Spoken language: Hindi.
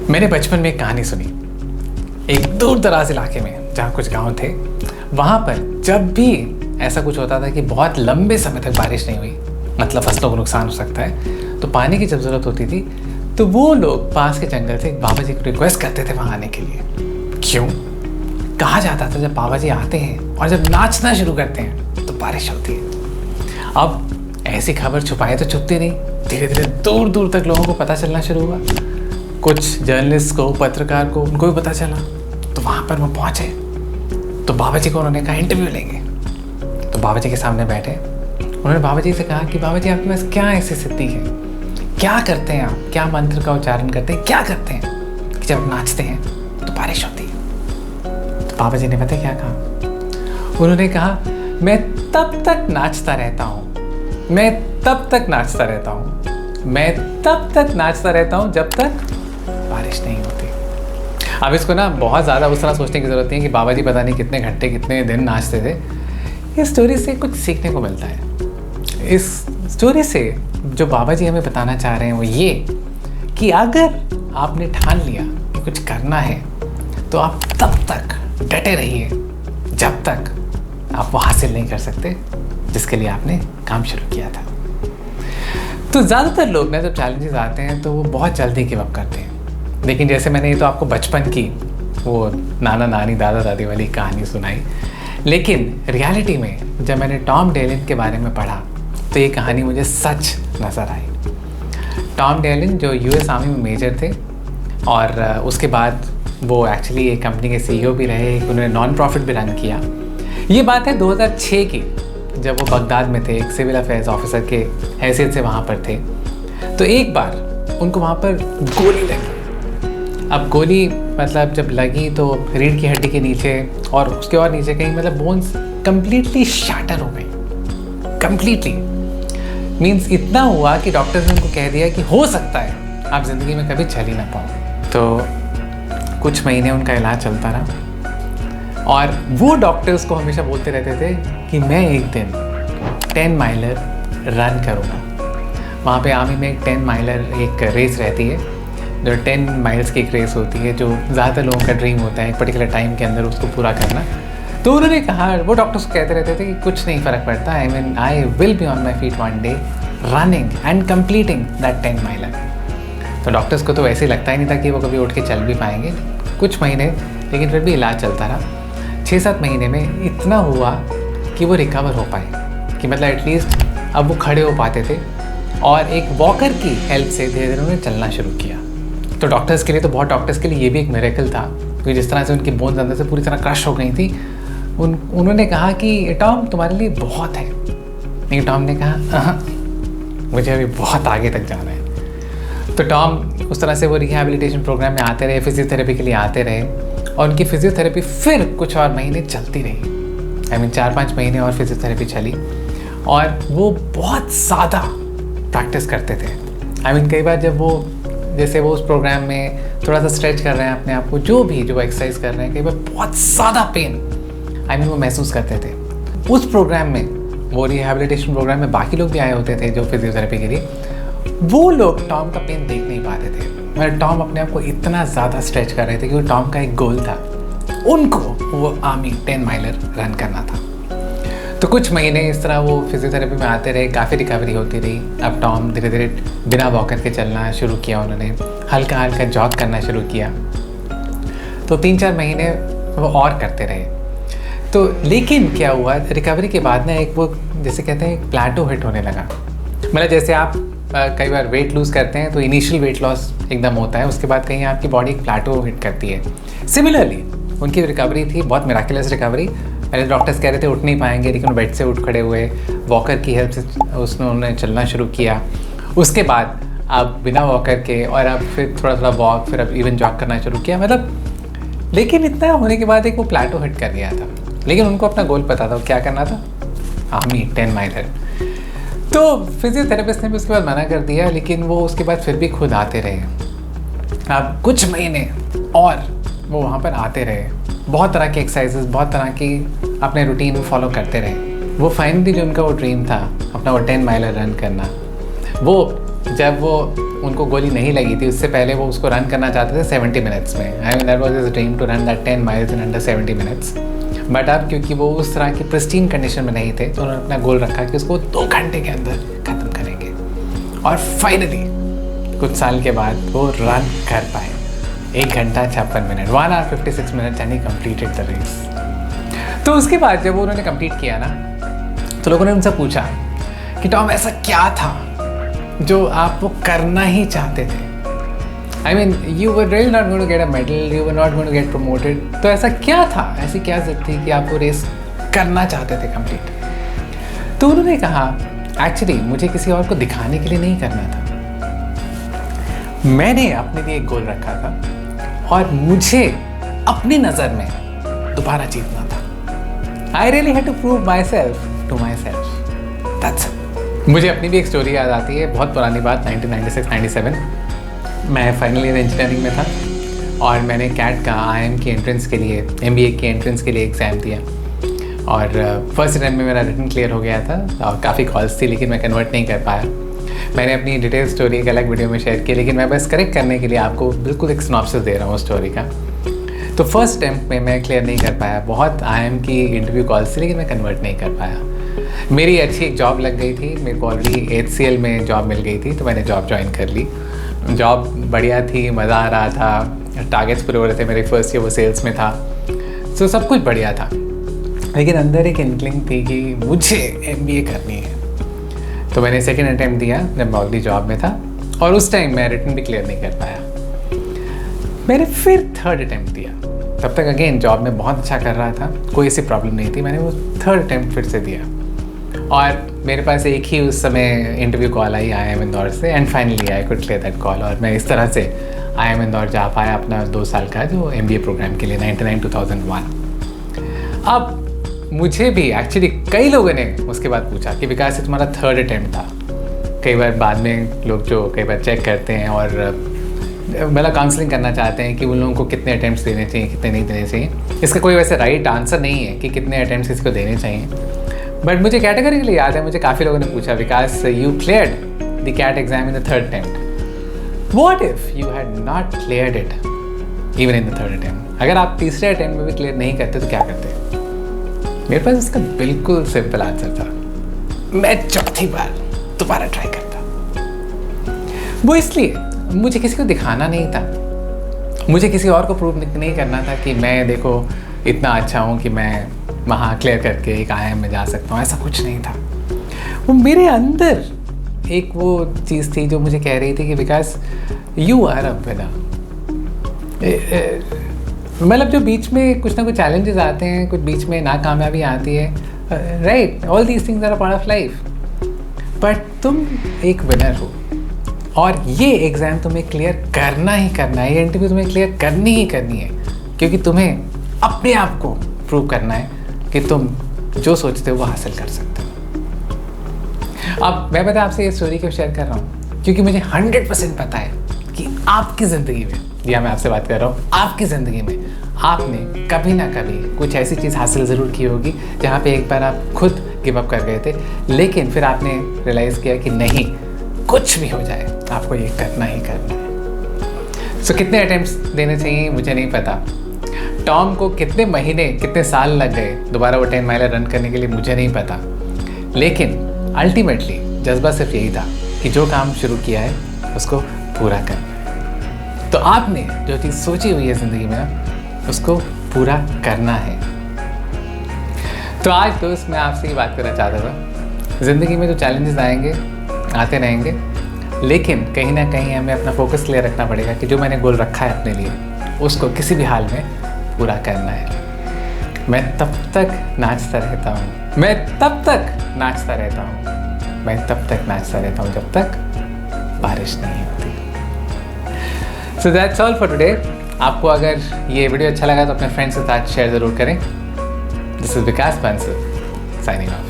मैंने बचपन में एक कहानी सुनी। एक दूर दराज इलाके में जहाँ कुछ गांव थे, वहाँ पर जब भी ऐसा कुछ होता था कि बहुत लंबे समय तक बारिश नहीं हुई, मतलब फसलों को नुकसान हो सकता है, तो पानी की जब ज़रूरत होती थी तो वो लोग पास के जंगल से बाबा जी को रिक्वेस्ट करते थे वहाँ आने के लिए। क्यों? कहा जाता था जब बाबा जी आते हैं और जब नाचना शुरू करते हैं तो बारिश होती है। अब ऐसी खबर छुपाए तो छुपती नहीं, धीरे धीरे दूर दूर तक लोगों को पता चलना शुरू हुआ। कुछ जर्नलिस्ट को, पत्रकार को, उनको भी पता चला, तो वहाँ पर वो पहुँचे। तो बाबा जी को उन्होंने कहा इंटरव्यू लेंगे। तो बाबा जी के सामने बैठे, उन्होंने बाबा जी से कहा कि बाबा जी आपके पास क्या ऐसी सिद्धि है, क्या करते हैं आप, क्या मंत्र का उच्चारण करते हैं, क्या करते हैं कि जब नाचते हैं तो बारिश होती है। तो बाबा जी ने पता क्या कहा? उन्होंने कहा मैं तब तक नाचता रहता हूँ, मैं तब तक नाचता रहता हूँ, मैं तब तक नाचता रहता हूँ जब तक बारिश नहीं होती। अब इसको ना बहुत ज़्यादा उस तरह सोचने की ज़रूरत नहीं है कि बाबा जी पता नहीं कितने घंटे कितने दिन नाचते थे। इस स्टोरी से कुछ सीखने को मिलता है। इस स्टोरी से जो बाबा जी हमें बताना चाह रहे हैं वो ये कि अगर आपने ठान लिया कि कुछ करना है तो आप तब तक डटे रहिए जब तक आप वो हासिल नहीं कर सकते जिसके लिए आपने काम शुरू किया था। तो ज़्यादातर लोग ना जब चैलेंजेस आते हैं तो वो बहुत जल्दी गिव अप करते हैं। लेकिन जैसे मैंने ये तो आपको बचपन की वो नाना नानी दादा दादी वाली कहानी सुनाई, लेकिन रियलिटी में जब मैंने टॉम डेलिन के बारे में पढ़ा तो ये कहानी मुझे सच नज़र आई। टॉम डेलिन जो यूएस आर्मी में मेजर थे और उसके बाद वो एक्चुअली एक कंपनी के सीईओ भी रहे, उन्होंने नॉन प्रॉफिट भी रन किया। ये बात है 2006 की, जब वो बगदाद में थे, एक सिविल अफेयर्स ऑफिसर के हैसियत से वहाँ पर थे। तो एक बार उनको वहाँ पर गोली लगी। अब गोली मतलब जब लगी तो रीढ़ की हड्डी के नीचे और उसके और नीचे कहीं मतलब बोन्स कंप्लीटली शैटर हो गई। कंप्लीटली मीन्स इतना हुआ कि डॉक्टर्स ने उनको कह दिया कि हो सकता है आप ज़िंदगी में कभी चल ही ना पाओ। तो कुछ महीने उनका इलाज चलता रहा और वो डॉक्टर्स को हमेशा बोलते रहते थे कि मैं एक दिन 10 माइलर रन करूँगा। वहाँ पे आर्मी में एक 10 माइलर एक रेस रहती है, जो 10 माइल्स की एक रेस होती है, जो ज़्यादातर लोगों का ड्रीम होता है एक पर्टिकुलर टाइम के अंदर उसको पूरा करना। तो उन्होंने कहा, वो डॉक्टर्स कहते रहते थे कि कुछ नहीं फ़र्क पड़ता, I will be on my feet one day running and completing that 10 Mylar. तो डॉक्टर्स को तो वैसे ही लगता ही नहीं था कि वो कभी उठ के चल भी पाएंगे। कुछ महीने लेकिन फिर भी इलाज चलता रहा। 6-7 महीने में इतना हुआ कि वो रिकवर हो पाए, कि मतलब एटलीस्ट अब वो खड़े हो पाते थे और एक वॉकर की हेल्प से धीरे धीरे उन्होंने चलना शुरू किया। तो डॉक्टर्स के लिए, तो बहुत डॉक्टर्स के लिए ये भी एक मिरेकल था, क्योंकि जिस तरह से उनकी बोन्स अंदर से पूरी तरह क्रश हो गई थी। उन्होंने कहा कि टॉम तुम्हारे लिए बहुत है, लेकिन टॉम ने कहा मुझे अभी बहुत आगे तक जाना है। तो टॉम उस तरह से वो रिहैबिलिटेशन प्रोग्राम में आते रहे, फिजियोथेरेपी के लिए आते रहे और उनकी फिजियोथेरेपी फिर कुछ और महीने चलती रही। 4-5 महीने और फिजियोथेरेपी चली और वो बहुत ज़्यादा प्रैक्टिस करते थे। कई बार जब वो जैसे वो उस प्रोग्राम में थोड़ा सा स्ट्रेच कर रहे हैं अपने आप को, जो एक्सरसाइज कर रहे हैं, कई बार बहुत ज़्यादा पेन वो महसूस करते थे। उस प्रोग्राम में, वो रिहैबिलिटेशन प्रोग्राम में बाकी लोग भी आए होते थे जो फिजियोथेरेपी के लिए, वो लोग टॉम का पेन देख नहीं पाते थे। मगर टॉम अपने आप को इतना ज़्यादा स्ट्रेच कर रहे थे क्योंकि टॉम का एक गोल था, उनको वो आर्मी 10 माइलर रन करना था। तो कुछ महीने इस तरह वो फिजियोथेरेपी में आते रहे, काफ़ी रिकवरी होती रही। अब टॉम धीरे धीरे बिना वॉकर के चलना शुरू किया, उन्होंने हल्का हल्का जॉग करना शुरू किया। तो 3-4 महीने वो और करते रहे। तो लेकिन क्या हुआ, रिकवरी के बाद ना एक वो जैसे कहते हैं एक प्लेटो हिट होने लगा। मतलब जैसे आप कई बार वेट लूज़ करते हैं तो इनिशियल वेट लॉस एकदम होता है, उसके बाद कहीं आपकी बॉडी एक प्लेटो हिट करती है। सिमिलरली उनकी रिकवरी थी, बहुत मिराकुलस रिकवरी। पहले डॉक्टर्स कह रहे थे उठ नहीं पाएंगे, लेकिन बेड से उठ खड़े हुए, वॉकर की हेल्प से उन्होंने चलना शुरू किया। उसके बाद अब बिना वॉकर के, और अब फिर थोड़ा थोड़ा वॉक, फिर अब इवन जॉग करना शुरू किया। मतलब लेकिन इतना होने के बाद एक वो प्लेटो हिट कर गया था। लेकिन उनको अपना गोल पता था, क्या करना था, आर्मी 10 माइलर। तो फिजियोथेरेपिस्ट ने भी उसके बाद मना कर दिया, लेकिन वो उसके बाद फिर भी खुद आते रहे। अब कुछ महीने और वो वहाँ पर आते रहे, बहुत तरह के एक्सरसाइजेस, बहुत तरह की अपने रूटीन को फॉलो करते रहे। वो फाइनली जो उनका वो ड्रीम था अपना वो 10 माइलर रन करना, वो जब वो उनको गोली नहीं लगी थी उससे पहले वो उसको रन करना चाहते थे 70 मिनट्स में। I mean that was his dream to run that 10 miles in under 70 minutes. But अब क्योंकि वो उस तरह की प्रिस्टीन कंडीशन में नहीं थे तो उन्होंने अपना गोल रखा कि उसको 2 घंटे के अंदर ख़त्म करेंगे। और फाइनली कुछ साल के बाद वो रन कर पाए 1 घंटा 56 minute 1 hour 56 minutes and he completed the race. तो उसके बाद जब उन्होंने कंप्लीट किया ना तो लोगों ने उनसे पूछा कि टॉम ऐसा क्या था जो आप वो करना ही चाहते थे। I mean you were really not going to get a medal, you were not going to get promoted, तो ऐसा क्या था, ऐसी क्या जिद थी कि आप वो रेस करना चाहते थे कंप्लीट। तो उन्होंने कहा एक्चुअली मुझे किसी और को दिखाने के लिए नहीं करना था, मैंने अपने लिए एक गोल रखा था और मुझे अपनी नज़र में दोबारा जीतना था। I really had to prove myself to myself, that's it. मुझे अपनी भी एक स्टोरी याद आती है, बहुत पुरानी बात, 1996-97 मैं फाइनल ईयर इंजीनियरिंग में था और मैंने कैट का IIM की एंट्रेंस के लिए, MBA की एंट्रेंस के लिए एग्ज़ाम दिया और फर्स्ट अटैम्प्ट में मेरा रिटन क्लियर हो गया था और काफ़ी कॉल्स थी लेकिन मैं कन्वर्ट नहीं कर पाया। मैंने अपनी डिटेल स्टोरी एक अलग वीडियो में शेयर की लेकिन मैं बस करेक्ट करने के लिए आपको बिल्कुल एक सिनॉप्सिस दे रहा हूँ स्टोरी का। तो फर्स्ट अटैम्प्ट में मैं क्लियर नहीं कर पाया, बहुत IIM की इंटरव्यू कॉल्स थी लेकिन मैं कन्वर्ट नहीं कर पाया। मेरी अच्छी एक जॉब लग गई थी, मेरे को ऑलरेडी HCL में जॉब मिल गई थी तो मैंने जॉब ज्वाइन कर ली। जॉब बढ़िया थी, मज़ा आ रहा था, टारगेट्स पूरे हो रहे थे, मेरे फर्स्ट ईयर वो सेल्स में था, तो सब कुछ बढ़िया था। लेकिन अंदर एक इनक्लिंग थी कि मुझे MBA करनी है। तो मैंने सेकेंड अटैम्प्ट दिया जब मैं ऑलरेडी जॉब में था और उस टाइम मैं रिटन भी क्लियर नहीं कर पाया। मैंने फिर थर्ड अटैम्प्ट दिया, तब तक अगेन जॉब में बहुत अच्छा कर रहा था, कोई ऐसी प्रॉब्लम नहीं थी। मैंने वो थर्ड अटैम्प्ट फिर से दिया और मेरे पास एक ही उस समय इंटरव्यू कॉल आई IIM इंदौर से and finally I could clear that call और मैं इस तरह से IIM इंदौर जा पाया अपना 2 साल का जो MBA प्रोग्राम के लिए 99-2001। अब मुझे भी एक्चुअली कई लोगों ने उसके बाद पूछा कि विकास ये तुम्हारा थर्ड अटैम्प्ट था। कई बार बाद में लोग जो कई बार चेक करते हैं और मतलब काउंसलिंग करना चाहते हैं कि उन लोगों को कितने अटैम्प्ट्स देने चाहिए कितने नहीं देने चाहिए। इसका कोई वैसे राइट आंसर नहीं है कि कितने अटैम्प्ट्स इसको देने चाहिए, बट मुझे कैटेगरी के लिए याद है, मुझे काफ़ी लोगों ने पूछा Vikas you cleared the CAT exam in the third attempt, what if you had not cleared it even in the third attempt. अगर आप तीसरे अटैम्प्ट में भी क्लियर नहीं करते तो क्या करते? मेरे पास इसका बिल्कुल सिंपल आंसर था, मैं चौथी बार दोबारा ट्राई करता। वो इसलिए मुझे किसी को दिखाना नहीं था, मुझे किसी और को प्रूव नहीं करना था कि मैं देखो इतना अच्छा हूँ कि मैं वहाँ क्लियर करके एक IIM में जा सकता हूँ, ऐसा कुछ नहीं था। वो मेरे अंदर एक वो चीज़ थी जो मुझे कह रही थी कि विकास यू आर अ विनर। मतलब जो बीच में कुछ ना कुछ चैलेंजेस आते हैं, कुछ बीच में नाकामयाबी आती है, right, all these things are a part of life, but तुम एक विनर हो और ये एग्ज़ाम तुम्हें क्लियर करना ही करना है, ये इंटरव्यू तुम्हें क्लियर करनी ही करनी है क्योंकि तुम्हें अपने आप को प्रूव करना है कि तुम जो सोचते हो वो हासिल कर सकते हो। अब मैं पता आपसे ये स्टोरी क्यों शेयर कर रहा हूँ क्योंकि मुझे 100% पता है कि आपकी ज़िंदगी में, या मैं आपसे बात कर रहा हूँ, आपकी ज़िंदगी में आपने कभी ना कभी कुछ ऐसी चीज़ हासिल ज़रूर की होगी जहाँ पे एक बार आप खुद गिव अप कर गए थे लेकिन फिर आपने रियलाइज़ किया कि नहीं, कुछ भी हो जाए आपको ये करना ही करना है। सो कितने अटेम्प्ट्स देने चाहिए मुझे नहीं पता, टॉम को कितने महीने कितने साल लग गए दोबारा वो 10 माइल रन करने के लिए मुझे नहीं पता, लेकिन अल्टीमेटली जज्बा सिर्फ यही था कि जो काम शुरू किया है उसको पूरा करना है। तो आपने जो चीज़ सोची हुई है ज़िंदगी में उसको पूरा करना है। तो आज दोस्त मैं आपसे ये बात करना चाहता था, ज़िंदगी में जो चैलेंजेस आएंगे आते रहेंगे लेकिन कहीं ना कहीं हमें अपना फोकस क्लियर रखना पड़ेगा कि जो मैंने गोल रखा है अपने लिए उसको किसी भी हाल में पूरा करना है। मैं तब तक नाचता रहता हूँ, मैं तब तक नाचता रहता हूँ, मैं तब तक नाचता रहता हूँ जब तक बारिश नहीं होती। So that's all for today. आपको अगर ये वीडियो अच्छा लगा तो अपने फ्रेंड्स के साथ शेयर ज़रूर करें। This is Vikas Bansal signing off.